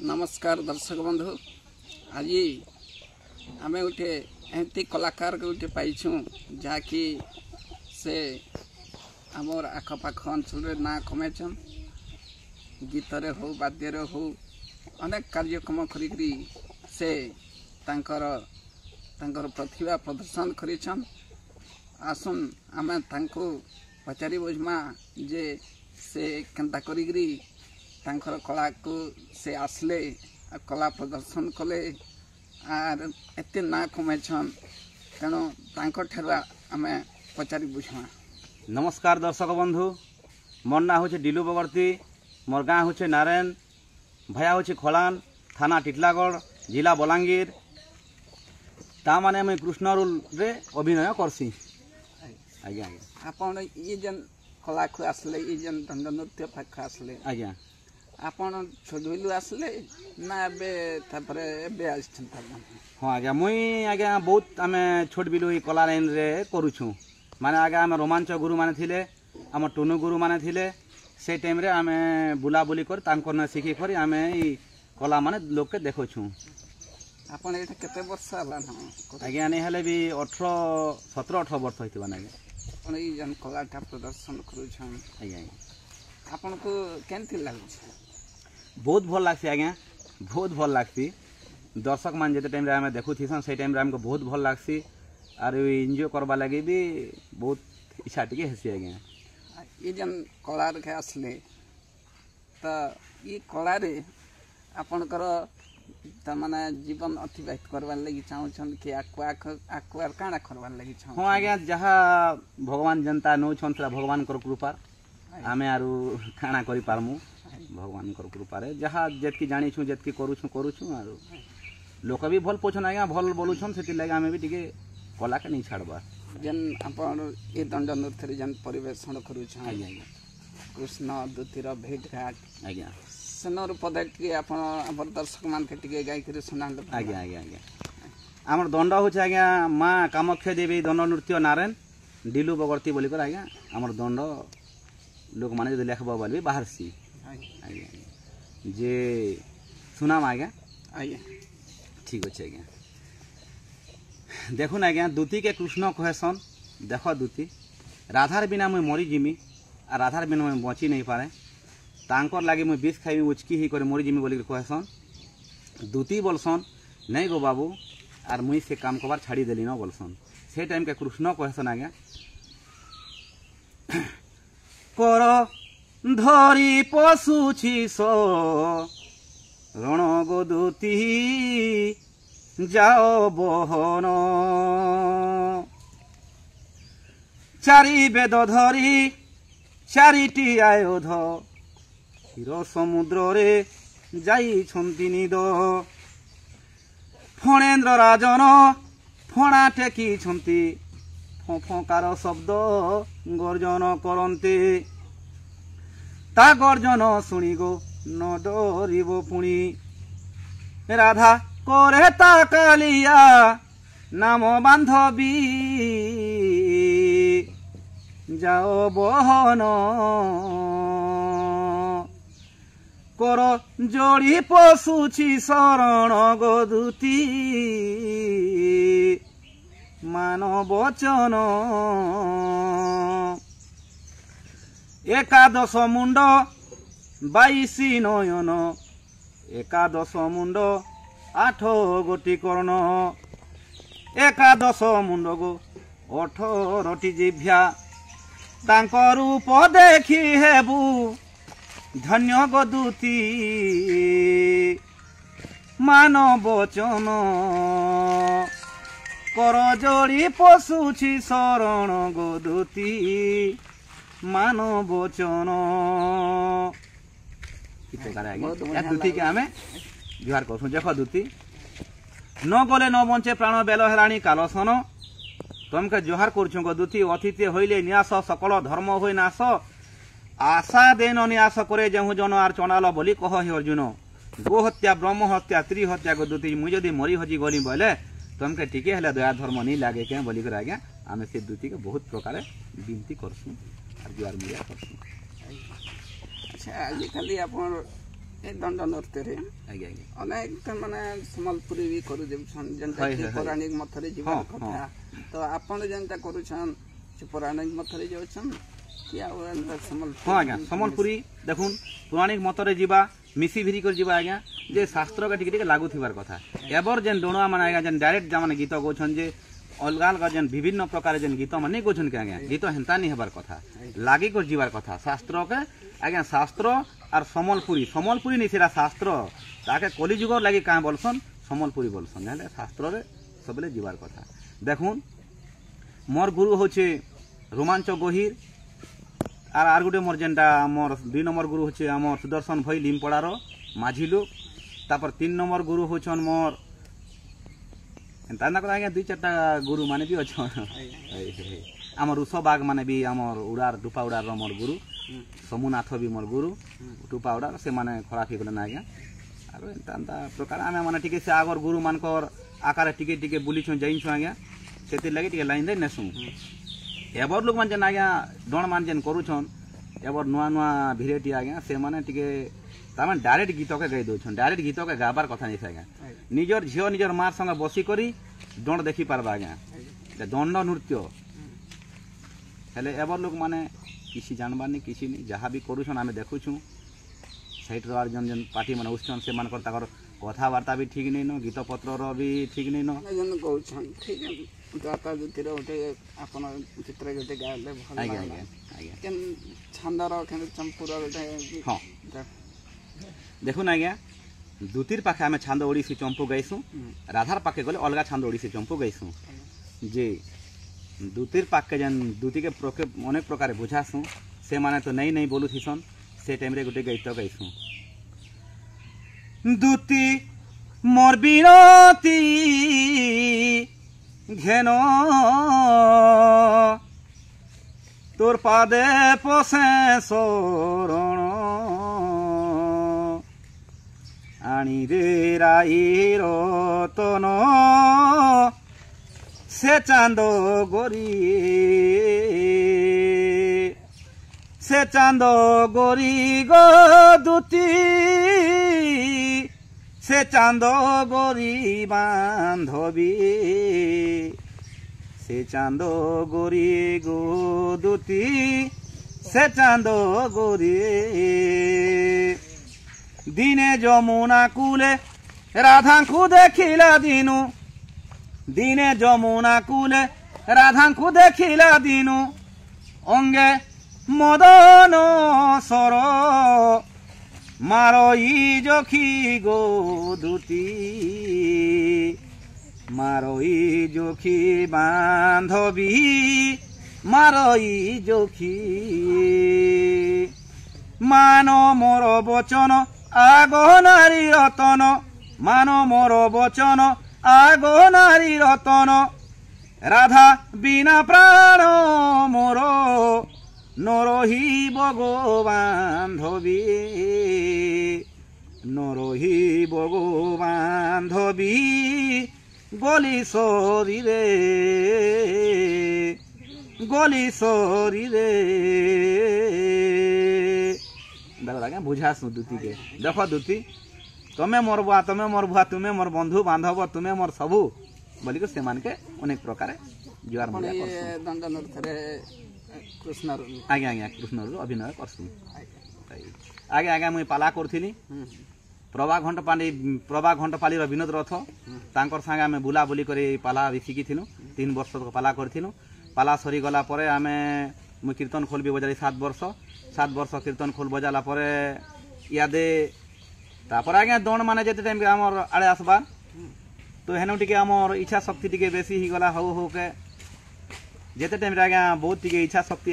नमस्कार दर्शक बंधु। आज आम गोटे एमती कलाकार गोटे पाइछुँ जहाँकि से आमर आखपाख अंचल ना कमेछन। गीतरे हो वाद्य हो अनेक कार्यक्रम करी से तांकर प्रतिभा प्रदर्शन करिछन। आसुन आमे तांको पचारि बुझमा जे से केनता करी तांकर कला को से आसले कला प्रदर्शन कले आर एते ना कमेछन तेणु तांकर ठेरा आमे पचारि बुझमा। नमस्कार दर्शक बंधु, मोर ना होचे डिलू बगर्ती, मोर गाँ होचे नारायण, भया होचे खोलान, थाना टिटलागढ़, जिला बलांगीर। ता माने मैं कृष्ण रोल रे अभिनय करसी। आज्ञा आज्ञा आपण ये जन कला को आसले ये जन दंड नृत्य पाख आसले आज्ञा आपण छोडुलु आसले ना बे तापरे बे आछन ता। हाँ आज्ञा मुई आज्ञा बहुत आमे छोट बिलु ई कला लाइन रे करूछु। माने आगे आमे रोमांच गुरु माने थिले, आम टुनु गुरु माने थिले। से टाइम रे आमे बुला बुली कर तांकर न सिखी कर आमे ई कला माने लोक के देखोछु। आपण एटा केते वर्ष हला न? आज्ञा नै हले भी 17-18 वर्ष होइतबा नागे। आपण ई जन कलाटा प्रदर्शन करूछन। आज्ञा आपण को केनथि लागछ? बहुत भल लागसी आज्ञा, बहुत भल लागसी। दर्शक मान जेते टाइम रे आमे देखु थिसन से टाइम रे हमको बहुत भल लागसी आर एन्जॉय करबा लागि भी बहुत इच्छा टिके हेसी आज्ञा। ये जन कला रे आसले त ई कला रे आपनकर त माने जीवन अतिबाहित करबा लागि चाहछन कि आक्वार काना करबा लागि चाह? हां आज्ञा जहा भगवान जनता नो छन तला भगवान कर कृपा आमे आरु काना करि पारमु। भगवान कर कृपा रे जहा जेतकी जानि छु जेतकी करूछु आरु लोक भी भल पोछन आज्ञा, भल बोलुछन सेति लागि आमे भी टिके कला के नहीं छाड़बा। जन आपण ए दंड नृत्य जन परिवेषण करूछ आज्ञा कृष्ण दूतीर भेट घाट आज्ञा सनर पदक के आपण हमर दर्शक मान के टिके गाय के सुनाल। आज्ञा आज्ञा आज्ञा हमर दंड होछ आज्ञा मां कामाख्या देवी दंड नृत्य नारायण डिलू बगर्ती बोली कर आज्ञा हमर दंड लोक माने जदि लेखबा बोलबे बाहर सी। आज्ञा जे सुनाम आज्ञा। आज्ञा ठीक अछि आज्ञा। देखुन आज्ञा दूती के कृष्ण कहसन, देख दूती राधार बिना मुई मरी जिमी आ राधार बिना मुई बची नहीं पारे, तांकर लागे मुई विष खाइबी उचकी ही करे मरी जिमी बोली कहसन। दूती बोलसन नहीं गो बाबू आर मुई से काम कबार छाड़ी देली न बोलसन। से टाइम के कृष्ण कहसन आज्ञा कर धरी पशुछि सो रण गो दूती जाओ बहन चारि बेद धरी चारिटी आयोध क्षीर समुद्र रे जाई छंती निद फणेन्द्र राजन फणा टेकी छंती फंफकार शब्द गर्जन करंती ता गर्जन शुणी गो न डरिबो पुणी राधा करे ता कालिया नाम बांधवी जाओ बहन कर जोड़ी पशुछि शरण गो दूती मान वचन एकादश मुंड 22 नयन एकादश मुंड 8 गोटी कर्ण एकादश मुंड गो 18टी जिभ्या तांक रूप देखी हेबू धन्य गो दूती मान वचन कर जोड़ी पशुछि शरण गो दूती मान वचन। दूती के आमे जुहार करसु। देख दूती न गले न बंचे प्राण बेल हेलाणी कालसन तुमके जुहार करछु गो दूती अतिथि होइले न्यास सकल धर्म होई नाश आशा देन न्यास करे जेहु जन आर चंडाल बोली कह हे अर्जुन गो हत्या ब्रह्म हत्या त्रि हत्या गो दूती मुई जदि मरी हजी गली बोले तुमके टिके हेले दया धर्म नहीं लागे के बोली कर आज्ञा आमे से दूती के बहुत प्रकार विनती करसु जुआर मुया करसु। अच्छा आजिकल आप ଏ ଦଣ୍ଡ ନୃତ୍ୟରେ ଆଜ୍ଞା ଆଜ୍ଞା ଅନେକ ମାନେ ସମ୍ବଲପୁରୀ ବି କରୁଛନ୍ ଯେନ୍ତା ହଏ, କି ହଏ, ହଏ। ପୌରାଣିକ ମତରେ ଯିବାର ହଁ, କଥା ତ ଆପଣ ଯେନ୍ତା କରୁଛନ୍ ସେ ପୌରାଣିକ ମତରେ ଯାଉଛନ୍ କି ଆଉ ଏନ୍ତା ହଁ ଆଜ୍ଞା ସମ୍ବଲପୁରୀ ଦେଖୁନ୍ ପୌରାଣିକ ମତରେ ଯିବା ମିଶି ଭିରି କରି ଯିବା ଆଜ୍ଞା ଯେ ଶାସ୍ତ୍ରକେ ଟିକେ ଟିକେ ଲାଗୁଥିବାର କଥା ଏବର ଯେନ୍ ଡଣୁଆ ମାନେ ଆଜ୍ଞା ଯେନ୍ ଡାଇରେକ୍ଟ ମାନେ ଗୀତ ଗାଉଛନ୍ ଯେ ଅଲଗା ଅଲଗା ଯେନ୍ ବିଭିନ୍ନ ପ୍ରକାର ଯେନ୍ ଗୀତ ମାନେ ଗାଉଛନ୍ କି ଆଜ୍ଞା ଗୀତ ହେନ୍ତା ନି ହେବାର କଥା ଲାଗି କରି ଯିବାର କଥା ଶାସ୍ତ୍ରକେ ଆଜ୍ଞା ଶାସ୍ତ୍ର আর সম্বলপুরী সম্বলপুরী নি সেটা শাস্ত্র তাকে কলিযুগর লাগি কাঁ বলসন সম্বলপুরী বলসন নাহলে শাস্ত্রে সবলে যাবার কথা দেখুন মোর গুরু হচ্ছে রোমাঞ্চ গহির আর গোটে মোর যেটা আমার 2 নম্বর গুরু হচ্ছে আমার সুদর্শন ভই লিমপড়ার মাঝি লোক তারপর 3 নম্বর গুরু হচ্ছন মোর এন্তা না কথা আজ্ঞা 2-4টা গুরু মানে বি অছন আমার উষবাগ মানে বি আমার উড়ার দুপা উড়ার মোর গুরু সমুনাথ বি মোর গুরু টুপা উড়ার সে মানে খরাপ হয়ে গেলে না আজ্ঞা আর এন্তা এন্তা প্রকার আমি মানে টিকে সে আগর গুরু মানকর আকারে টিকে টিকে বুলিছু যাইছু আজ্ঞা সেতির লাগি টিকে লাইন দেই নেসু এবার লোক মানে যেন আজ্ঞা ডণ মান যেন করুছন এবার নূয়া নূয়া ভিরেটি আজ্ঞা সে মানে টিকে তার ডাইরেক্ট গীতকে গাই দৌছন ডাইরেক্ট গীতকে গাবার কথা নিছে আজ্ঞা নিজর ঝিও নিজর মার সঙ্গে বসি করি ডণ দেখি পারবা আজ্ঞা দণ্ড নৃত্য হেলে এবার লোক মানে কিছু জানবার নি কিছু নি যাহা বি করুছন আমি দেখুছু সাইটর আর জন জন পার্টি মানে উঠছন সে মানকর তাকর কথাবার্তা বি ঠিক নেই ন গীতপত্রর বি ঠিক নেই ন যেন কହୁଛନ୍ ঠিক গাতা ଜ୍ୟୋତିର ଗୋଟେ ଆପଣ ଚିତ୍ର ଗୋଟେ ଗାଇଲେ ଭଲ ଆଜ୍ଞା ଲାଗିଲା ଆଜ୍ଞା ଆଜ୍ଞା କେନ୍ ଛନ୍ଦର କେନ୍ ଚମ୍ପୁର ଗୋଟେ ହଁ দেখুন আজ্ঞা দুতির পাখে আমি ছান্দ ওড়িশি চম্পু গাইছু রাধার পাখে গলে অলগা ছান্দ ওড়িশি চম্পু গাইছু যে দুতির পাখে যেন দুতিকে অনেক প্রকারে বুঝাছু সে মানে তো নেই নেই বলুথিসন সে টাইমরে গোটে গীত গাইছু দুতি মোর বিনতি ঘেন তোর পাদে পশে শরণ আনি রে রাই রতন সে চাঁদ গরি সে চাঁদ গরি গো দুতি সে চাঁদ গরি বান্ধবী সে চাঁদ গরি গো দুতি সে চাঁদ গরি দিনে যমুনা কূলে রাধাঙ্কু দেখিলা দিনু দিনে যমুনা কূলে রাধাঙ্কু দেখিলা দিনু অঙ্গে মদন সর মারই জখি গো দুতি মারই জখি বান্ধবী মারই জখি মান মোর বচন আগ নারী রতন মান মোর বচন আগ নারী রতন রাধা বিনা প্রাণ মোর নরহিব গো বান্ধবী নরহিব গো বান্ধবী গলি শরীরে গলি শরীরে দেখো আজ্ঞা বুঝাসু দুতিকে দেখ দুতি তুমি মোর বুয়া তুমি মোর ভুয়া তুমি মোর বন্ধু বান্ধব তুমি মোর সবু বলিকি সেমানকে অনেক প্রকারে জুয়ার মজা করছু ଦଣ୍ଡ ନୃତ୍ୟରେ କୃଷ୍ଣର ଆଜ୍ଞା ଆଜ୍ଞା କୃଷ୍ଣରୁ ଅଭିନୟ କରସୁଁ ଆଜ୍ଞା ଆଜ୍ଞା ମୁଇଁ ପାଲା କରୁଥିଲି ପ୍ରଭା ଘଣ୍ଟପାଲିର ବିନୋଦ ରଥ ତାଙ୍କର ସାଙ୍ଗେ ଆମେ ବୁଲାବୁଲି କରି ପାଲା ବି ଶିଖିଥିଲୁ 3 ବର୍ଷ ପାଲା କରିଥିଲୁ ପାଲା ସରିଗଲା ପରେ ଆମେ ମୁଇଁ କୀର୍ତ୍ତନ ଖୋଲ ବି ବଜାଲି 7 ବର୍ଷ କୀର୍ତ୍ତନ ଖୋଲ ବଜାଲା ପରେ ইয়াদে তারপরে আজ্ঞা দৌড় মানে যেতে টাইম আমার আড়ে আসবা তো হেন টিকে আমার ইচ্ছা শক্তি টিকে বেশি হইগলা হউ হউকে যেতে টাইমরে আজ্ঞা বহুত টিকে ইচ্ছা শক্তি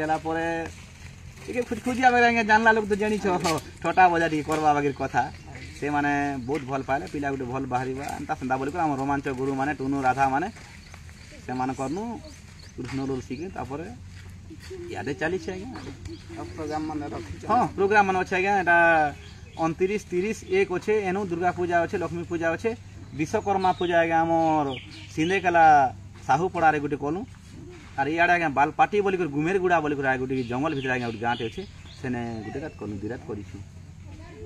হেলা পরে টিকে খুঁজিয়া বেড়ে আজ্ঞা জানলা লোক তো জানিছ ঠটা বজা টিকে করবা বাগির কথা সে মানে বহুত ভাল পাইলে পিলা গোটে ভাল বাহারিবা এন্তা সেন্তা বলি আমার রোমাঞ্চ গুরু মানে টুনু রাধা মানে সে মানে করনু কৃষ্ণ রোল শিখি তারপরে ইয়াদে চালিছে আজ্ঞা ପ୍ରୋଗ୍ରାମ ମାନେ ରଖିଛ ହଁ ପ୍ରୋଗ୍ରାମ ମାନେ ଅଛେ ଆଜ୍ଞା ଏଟା 29, 30, 1 ଅଛେ ଏନୁ ଦୁର୍ଗା ପୂଜା ଅଛେ ଲକ୍ଷ୍ମୀ ପୂଜା ଅଛେ ବିଶ୍ୱକର୍ମା ପୂଜା ଆଜ୍ଞା ଆମର ସିନ୍ଦେକେଲା ସାହୁପଡ଼ାରେ ଗୋଟେ କଲୁ ଆର୍ ଇଆଡ଼େ ଆଜ୍ଞା ବାଲପାଟି ବୋଲିକରି ଗୁମେରଗୁଡ଼ା ବୋଲିକରି ଗୋଟେ ଜଙ୍ଗଲ ଭିତରେ ଆଜ୍ଞା ଗୋଟେ ଗାଁଟେ ଅଛେ ସେନେ ଗୋଟେ ରାତ କଲୁ 2 ରାତ କରିଛୁ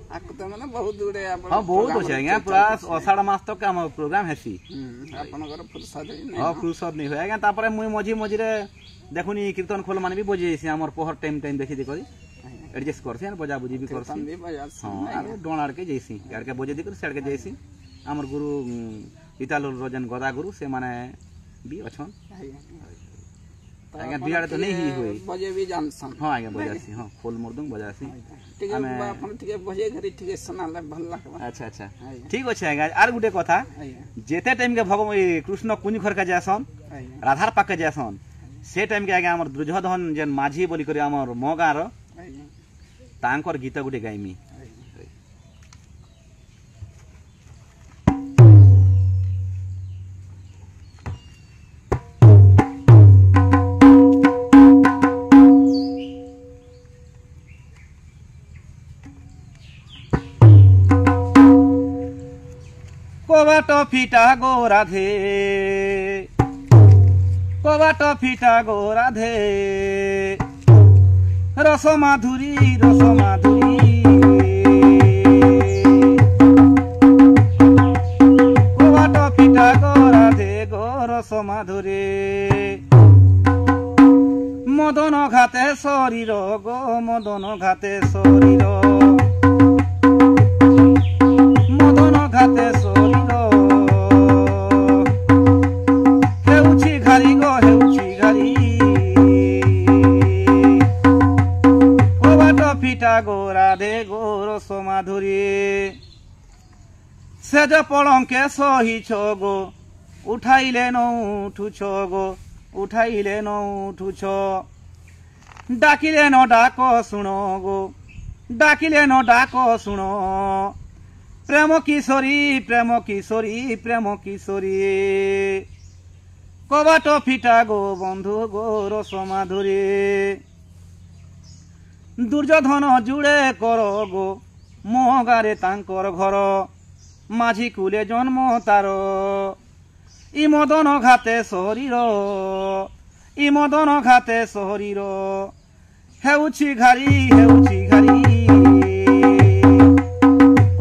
आको तो माने बहुत गुडे आपण हां बहुत अछि आज्ञा पूरा अषाढ़ मास तक हम प्रोग्राम हेसी आपनकर फुर्सत नहीं हां फुर्सत नहीं होय आज्ञा तापर मुई मझी मझी रे देखुनी कीर्तन खोल माने भी बजेसी हमर पहर टाइम टाइम देखि देखि एडजस्ट करसी और बजा बुझी भी करसी भी बजासी हां आरो डोलाड़ के जैसी यार के बजे दिकर सेड के जैसी हमर गुरु पितालोल रजन गदा गुरु से माने भी अछन आज्ञा बियाड तो नहीं ही होई बजे भी जानसन हां आज्ञा बजासी हां खोल मर्दंग बजासी ठीक है अपन ठीक है बजे घरी ठीक है सुनाले भल लागबा अच्छा अच्छा ठीक अछि आज्ञा आर गुटे कथा जेते टाइम के भगवान कृष्ण कुंज घर के जासन राधार पाक के जासन से टाइम के आज्ञा हमर दुर्योधन जेन माझी बोली करे हमर मोगा रो तांकर गीत गुटे गाइमी कबाट फिटा गो राधे कबाट फिटा गो राधे रस माधुरी कबाट फिटा गो राधे गो रस माधुरी मदन घाते शरीर गो मदन घाते शरीर मदन घाते शरीर हेउछि घारी गो हेउछि घारी कबाट फिटा गो राधे गो रस माधुरी सेज पलंके सहिछ गो उठाइले न उठुछ गो उठाइले न उठुछ डाकिले न डाक सुन गो डाकिले न डाक सुन प्रेम किशोरी प्रेम किशोरी प्रेम किशोरी कबाट फिटा गो बंधु गो रस माधुरी दुर्योधन जुड़े कर गो मोहगारे तांकर घर माझी कुले जन्म तार इ मदन घाते शरीर इ मदन घाते शरीर हेउछि घारी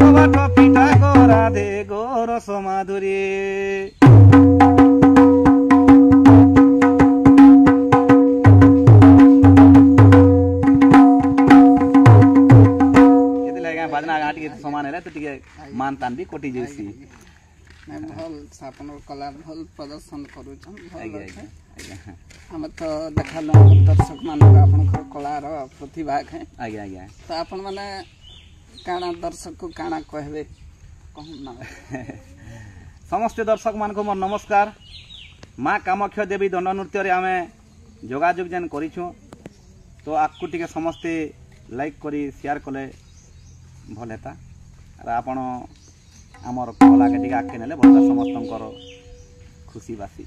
कबाट फिटा गो राधे गो रस माधुरी बाजना गाटी समान है तो टिके मान तान भी कोटी जैसी मैं भल अपन कला भल प्रदर्शन करू छन हम तो देखल दर्शक मान अपन कला रो प्रतिभा है आगे आगे तो अपन माने काना दर्शक को काना कहबे कहूं ना समस्त दर्शक मान को मोर नमस्कार माँ कामाख्या देवी दंड नृत्य रे आमे जोगाजोग जेन करिछु तो आपको टिके समस्ते लाइक करी शेयर कले भल हेता आपण आमर कला के टिके आके नेले बहुत समस्त खुशी बासी